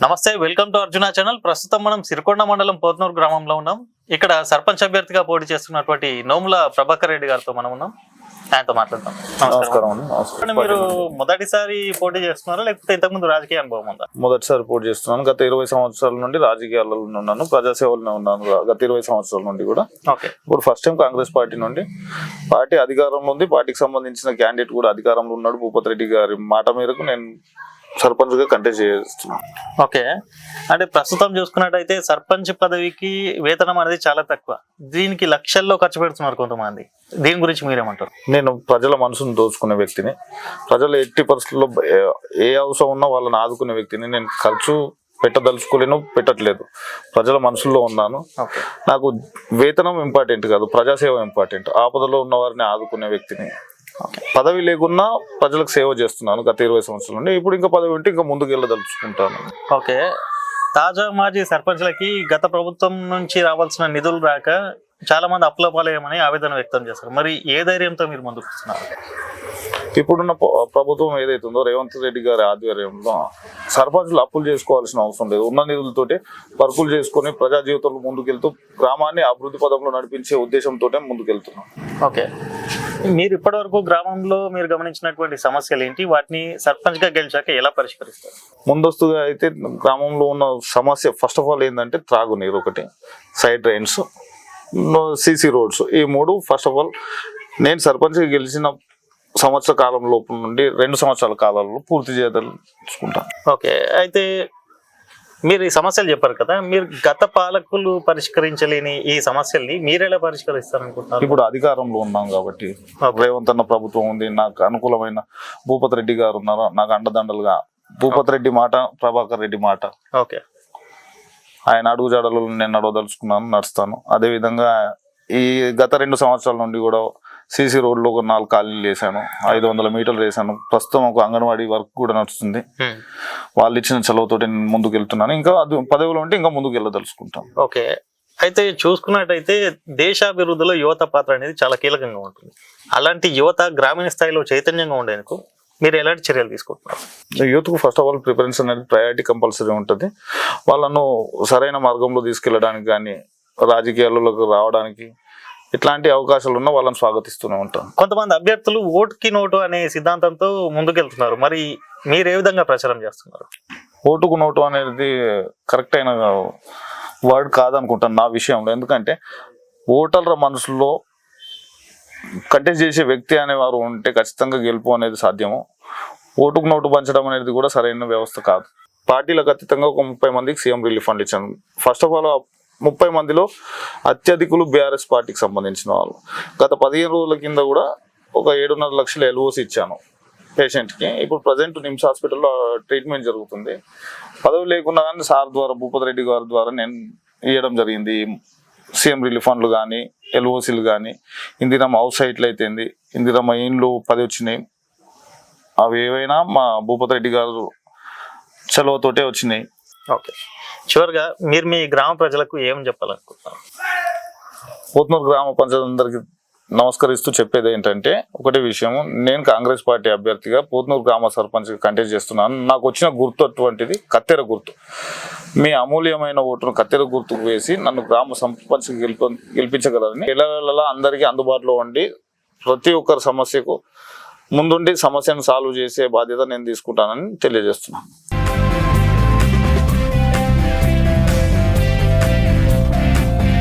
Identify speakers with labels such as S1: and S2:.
S1: నమస్తే, welcome to Arjuna channel. ప్రస్తుతం మనం సిరికొండ మండలం పోత్నూరు గ్రామంలో ఉన్నాం. ఇక్కడ సర్పంచ్ అభ్యర్థిగా పోటీ చేస్తున్నటువంటి నోముల ప్రభాకర్ రెడ్డి గారితో మనం ఉన్నాం. ఆయనతో మాట్లాడతాం. నమస్కారం. మీరు మొదటిసారి పోటీ చేస్తున్నారా లేకపోతే ఇంతకుముందు రాజకీయ అనుభవం ఉందా?
S2: మొదటిసారి పోటీ చేస్తున్నాను. గత 20 సంవత్సరాల నుండి రాజకీయాలలో ఉన్నాను, ప్రజాసేవలో ఉన్నాను. గత 20 సంవత్సరాల నుండి కూడా. ఇప్పుడు ఫస్ట్ టైం కాంగ్రెస్ పార్టీ నుండి, పార్టీ అధికారంలో ఉంది. పార్టీకి సంబంధించిన క్యాండిడేట్ కూడా అధికారంలో ఉన్నాడు. భూపతి రెడ్డి గారి మాట మేరకు నేను సర్పంచ్ గా కంటెస్ట్ చేస్తున్నాను.
S1: ఓకే, అంటే ప్రస్తుతం చూసుకున్నట్టయితే సర్పంచ్ పదవికి వేతనం అనేది చాలా తక్కువ. దీనికి లక్షల్లో ఖర్చు పెడుతున్నారు కొంతమంది. దీని గురించి మీరేమంటారు?
S2: నేను ప్రజల మనసును దోచుకునే వ్యక్తిని, ప్రజలు ఎట్టి పరిస్థితుల్లో ఏ అవసరం ఉన్నా వాళ్ళని ఆదుకునే వ్యక్తిని. నేను ఖర్చు పెట్టదలుచుకోలేను, పెట్టట్లేదు. ప్రజల మనసుల్లో ఉన్నాను. నాకు వేతనం ఇంపార్టెంట్ కాదు, ప్రజాసేవ ఇంపార్టెంట్. ఆపదలో ఉన్న వారిని ఆదుకునే వ్యక్తిని. పదవి లేకున్నా ప్రజలకు సేవ చేస్తున్నాను గత 20 సంవత్సరాల నుండి. ఇప్పుడు ఇంకా పదవి ఉంటే ఇంకా ముందుకు వెళ్ళదలుచుకుంటాను.
S1: ఓకే, తాజా మాజీ సర్పంచ్లకి గత ప్రభుత్వం నుంచి రావాల్సిన నిధులు రాక చాలా మంది అప్పులపాలయమని ఆవేదన వ్యక్తం చేస్తారు. మరి ఏ ధైర్యంతో మీరు ముందుకు వస్తున్నారు?
S2: ఇప్పుడున్న ప్రభుత్వం ఏదైతుందో రేవంత్ రెడ్డి గారి ఆధ్వర్యంలో సర్పంచులు అప్పులు చేసుకోవాల్సిన అవసరం లేదు. ఉన్న నిధులతోటి వర్కులు చేసుకుని ప్రజా జీవితంలో ముందుకెళ్తూ గ్రామాన్ని అభివృద్ధి పదంలో నడిపించే ఉద్దేశంతో ముందుకెళ్తున్నాం.
S1: ఓకే, మీరు ఇప్పటి వరకు గ్రామంలో మీరు గమనించినటువంటి సమస్యలు ఏంటి? వాటిని సర్పంచ్ గా గెలిచాక ఎలా పరిష్కరిస్తారు?
S2: ముందస్తుగా అయితే గ్రామంలో ఉన్న సమస్య ఫస్ట్ ఆఫ్ ఆల్ ఏంటంటే త్రాగునీరు ఒకటి, సైడ్ డ్రైన్స్, సిసి రోడ్స్. ఈ మూడు ఫస్ట్ ఆఫ్ ఆల్ నేను సర్పంచ్గా గెలిచిన సంవత్సర కాలం లోపు నుండి 2 సంవత్సరాల కాలంలో పూర్తి చేయదలుచుకుంటాను.
S1: ఓకే, అయితే మీరు ఈ సమస్యలు చెప్పారు కదా, మీరు గత పాలకులు పరిష్కరించలేని ఈ సమస్యల్ని మీరు ఎలా పరిష్కరిస్తారనుకుంటున్నారు?
S2: ఇప్పుడు అధికారంలో ఉన్నాం కాబట్టి, రేవంత్ అన్న ప్రభుత్వం ఉంది, నాకు అనుకూలమైన భూపతి రెడ్డి గారు ఉన్నారు, నాకు అండదండలుగా. భూపతి రెడ్డి మాట, ప్రభాకర్ రెడ్డి మాట.
S1: ఓకే,
S2: ఆయన అడుగుజాడలు నేను నడవదలుచుకున్నాను, నడుస్తాను. అదేవిధంగా ఈ గత 2 సంవత్సరాల నుండి కూడా సిసి రోడ్లో ఒక 4 ఖాళీలు వేసాను, 500 మీటర్లు వేసాను. ప్రస్తుతం ఒక అంగన్వాడీ వర్క్ కూడా నడుస్తుంది. వాళ్ళు ఇచ్చిన చలవతోటి నేను ముందుకు వెళ్తున్నాను. ఇంకా పదవిలో ఉంటే ఇంకా ముందుకు వెళ్ళదలుచుకుంటాను.
S1: ఓకే, అయితే చూసుకున్నట్టయితే దేశాభివృద్ధిలో యువత పాత్ర అనేది చాలా కీలకంగా ఉంటుంది. అలాంటి యువత గ్రామీణ స్థాయిలో చైతన్యంగా ఉండేందుకు మీరు ఎలాంటి చర్యలు తీసుకుంటున్నారు?
S2: యూత్కు ఫస్ట్ ఆఫ్ ఆల్ ప్రిఫరెన్స్ అనేది ప్రయారిటీ కంపల్సరీ ఉంటుంది. వాళ్ళను సరైన మార్గంలో తీసుకెళ్ళడానికి కానీ, రాజకీయాల్లోకి రావడానికి ఇట్లాంటి అవకాశాలు ఉన్న వాళ్ళని స్వాగతిస్తూనే ఉంటాం.
S1: కొంతమంది అభ్యర్థులు ఓటుకి నోటు అనే సిద్ధాంతంతో ముందుకెళ్తున్నారు. మరి మీరు ఏ విధంగా ప్రచారం చేస్తున్నారు?
S2: ఓటుకు నోటు అనేది కరెక్ట్ అయిన వర్డ్ కాదనుకుంటాను నా విషయంలో. ఎందుకంటే ఓటర్ల మనసులో కంటెస్ట్ చేసే వ్యక్తి అనేవారు ఉంటే ఖచ్చితంగా గెలుపు అనేది సాధ్యము. ఓటుకు నోటు పంచడం అనేది కూడా సరైన వ్యవస్థ కాదు. పార్టీలకు అతీతంగా ఒక 30 మందికి సీఎం రిలీఫ్ ఫండ్ ఇచ్చాను. ఫస్ట్ ఆఫ్ ఆల్ 30 మందిలో అత్యధికులు బీఆర్ఎస్ పార్టీకి సంబంధించిన వాళ్ళు. గత 15 రోజుల కింద కూడా ఒక 7.5 లక్షల ఎల్ఓసి ఇచ్చాను పేషెంట్కి. ఇప్పుడు ప్రజెంట్ నిమ్స్ హాస్పిటల్లో ట్రీట్మెంట్ జరుగుతుంది. పదవి లేకుండా కానీ సార్ ద్వారా, భూపతి రెడ్డి గారి ద్వారా నేను ఇవ్వడం జరిగింది. సీఎం రిలీఫ్ ఫండ్లు కానీ, ఎల్ఓసీలు కానీ, ఇందిరమ్మ హౌస్ సైట్లు అయితేంది, ఇందిరమ్మ ఇండ్లు 10 వచ్చినాయి. అవి ఏవైనా మా భూపతి రెడ్డి గారు చలవతోటే వచ్చినాయి.
S1: ఓకే, చివరిగా మీరు మీ గ్రామ ప్రజలకు ఏం చెప్పాలనుకుంటున్నారు?
S2: పోత్నూరు గ్రామ ప్రజలందరికీ నమస్కరిస్తూ చెప్పేది ఏంటంటే ఒకటే విషయం, నేను కాంగ్రెస్ పార్టీ అభ్యర్థిగా పోత్నూరు గ్రామ సర్పంచ్గా కంటెస్ట్ చేస్తున్నాను. నాకు వచ్చిన గుర్తు అటువంటిది కత్తెర గుర్తు. మీ అమూల్యమైన ఓటును కత్తెర గుర్తుకు వేసి నన్ను గ్రామ సర్పంచ్కి గెలిపించగలరని ఎలా అందరికీ అందుబాటులో ఉండి ప్రతి ఒక్కరి సమస్యకు ముందుండి సమస్యను సాల్వ్ చేసే బాధ్యత నేను తీసుకుంటానని తెలియజేస్తున్నాను.